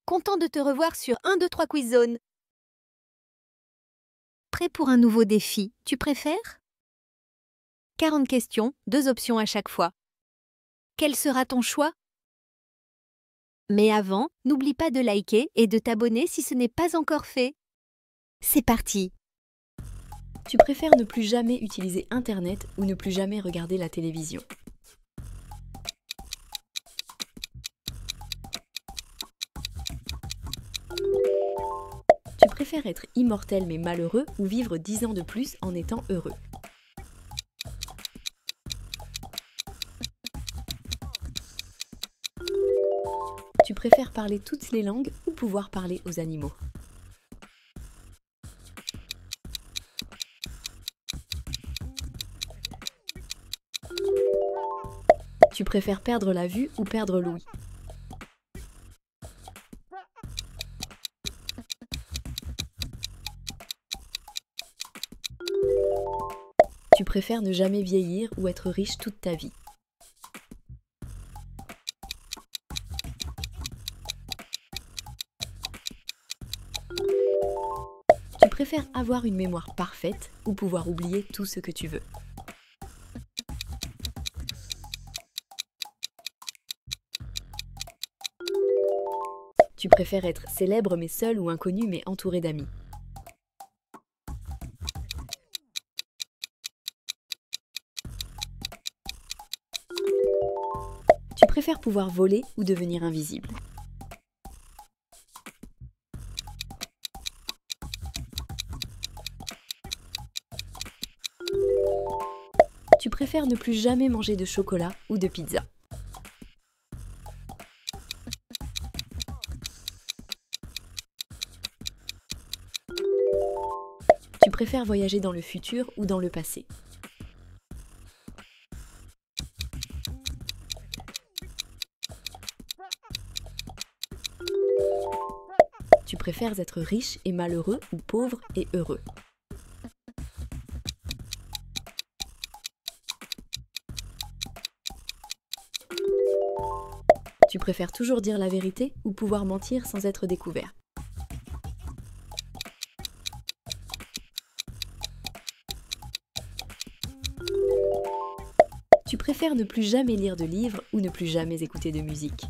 Content de te revoir sur 1, 2, 3 Quiz Zone. Prêt pour un nouveau défi, tu préfères? 40 questions, 2 options à chaque fois. Quel sera ton choix? Mais avant, n'oublie pas de liker et de t'abonner si ce n'est pas encore fait. C'est parti! Tu préfères ne plus jamais utiliser Internet ou ne plus jamais regarder la télévision? Tu préfères être immortel mais malheureux ou vivre 10 ans de plus en étant heureux? Tu préfères parler toutes les langues ou pouvoir parler aux animaux? Tu préfères perdre la vue ou perdre l'ouïe? Tu préfères ne jamais vieillir ou être riche toute ta vie? Tu préfères avoir une mémoire parfaite ou pouvoir oublier tout ce que tu veux? Tu préfères être célèbre mais seul ou inconnu mais entouré d'amis? Tu préfères pouvoir voler ou devenir invisible? Tu préfères ne plus jamais manger de chocolat ou de pizza? Tu préfères voyager dans le futur ou dans le passé? Tu préfères être riche et malheureux ou pauvre et heureux? Tu préfères toujours dire la vérité ou pouvoir mentir sans être découvert? Tu préfères ne plus jamais lire de livres ou ne plus jamais écouter de musique?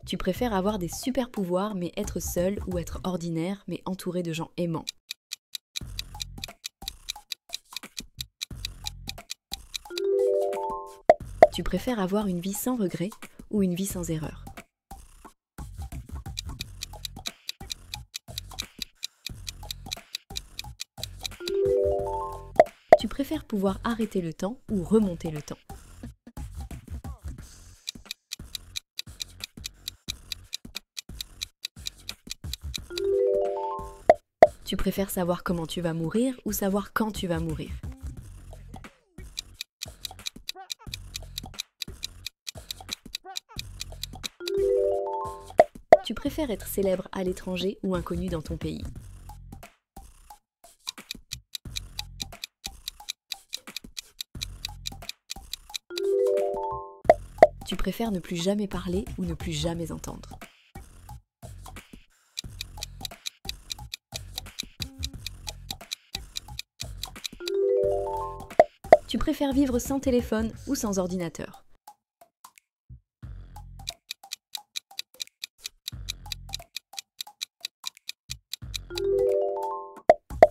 Tu préfères avoir des super pouvoirs mais être seul ou être ordinaire mais entouré de gens aimants? Tu préfères avoir une vie sans regret ou une vie sans erreur? Tu préfères pouvoir arrêter le temps ou remonter le temps? Tu préfères savoir comment tu vas mourir ou savoir quand tu vas mourir? Tu préfères être célèbre à l'étranger ou inconnu dans ton pays? Tu préfères ne plus jamais parler ou ne plus jamais entendre? Tu préfères vivre sans téléphone ou sans ordinateur?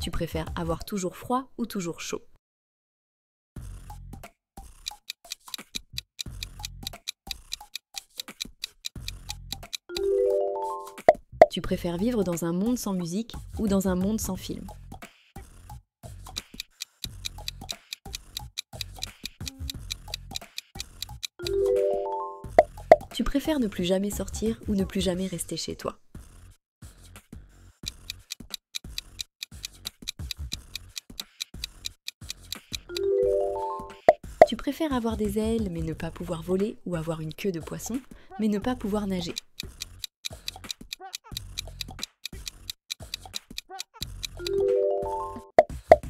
Tu préfères avoir toujours froid ou toujours chaud? Tu préfères vivre dans un monde sans musique ou dans un monde sans film? Tu préfères ne plus jamais sortir ou ne plus jamais rester chez toi? Tu préfères avoir des ailes mais ne pas pouvoir voler ou avoir une queue de poisson mais ne pas pouvoir nager?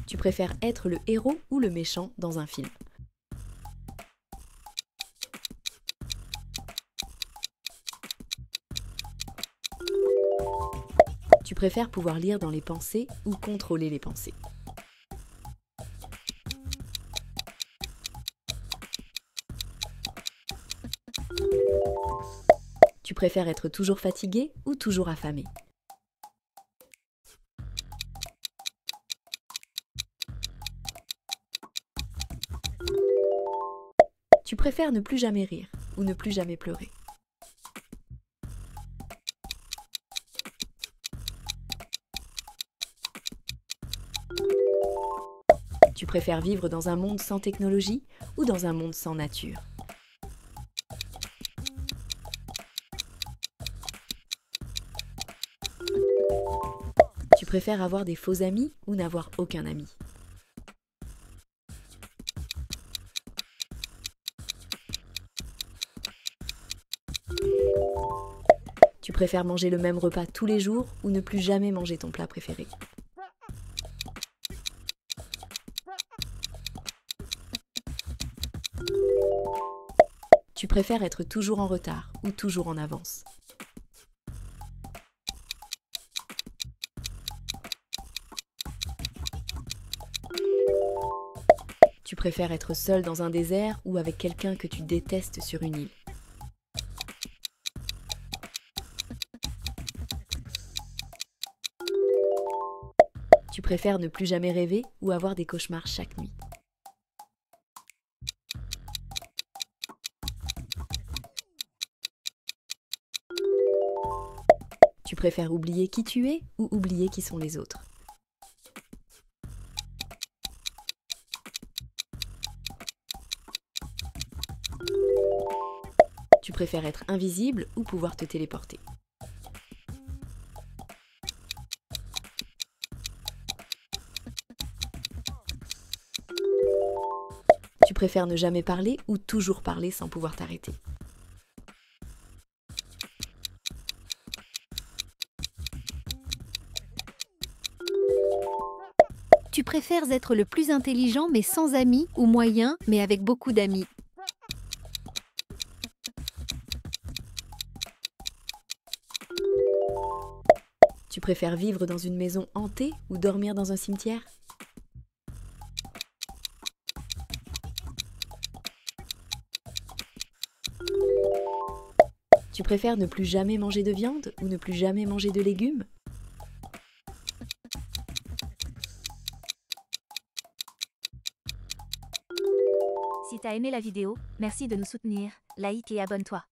Tu préfères être le héros ou le méchant dans un film? préfères pouvoir lire dans les pensées ou contrôler les pensées? Tu préfères être toujours fatigué ou toujours affamé? Tu préfères ne plus jamais rire ou ne plus jamais pleurer? Tu préfères vivre dans un monde sans technologie ou dans un monde sans nature? Tu préfères avoir des faux amis ou n'avoir aucun ami? Tu préfères manger le même repas tous les jours ou ne plus jamais manger ton plat préféré? Tu préfères être toujours en retard ou toujours en avance? Tu préfères être seul dans un désert ou avec quelqu'un que tu détestes sur une île? Tu préfères ne plus jamais rêver ou avoir des cauchemars chaque nuit? Tu préfères oublier qui tu es ou oublier qui sont les autres? Tu préfères être invisible ou pouvoir te téléporter? Tu préfères ne jamais parler ou toujours parler sans pouvoir t'arrêter? Tu préfères être le plus intelligent mais sans amis ou moyen mais avec beaucoup d'amis? Tu préfères vivre dans une maison hantée ou dormir dans un cimetière? Tu préfères ne plus jamais manger de viande ou ne plus jamais manger de légumes? Si t'as aimé la vidéo, merci de nous soutenir, like et abonne-toi.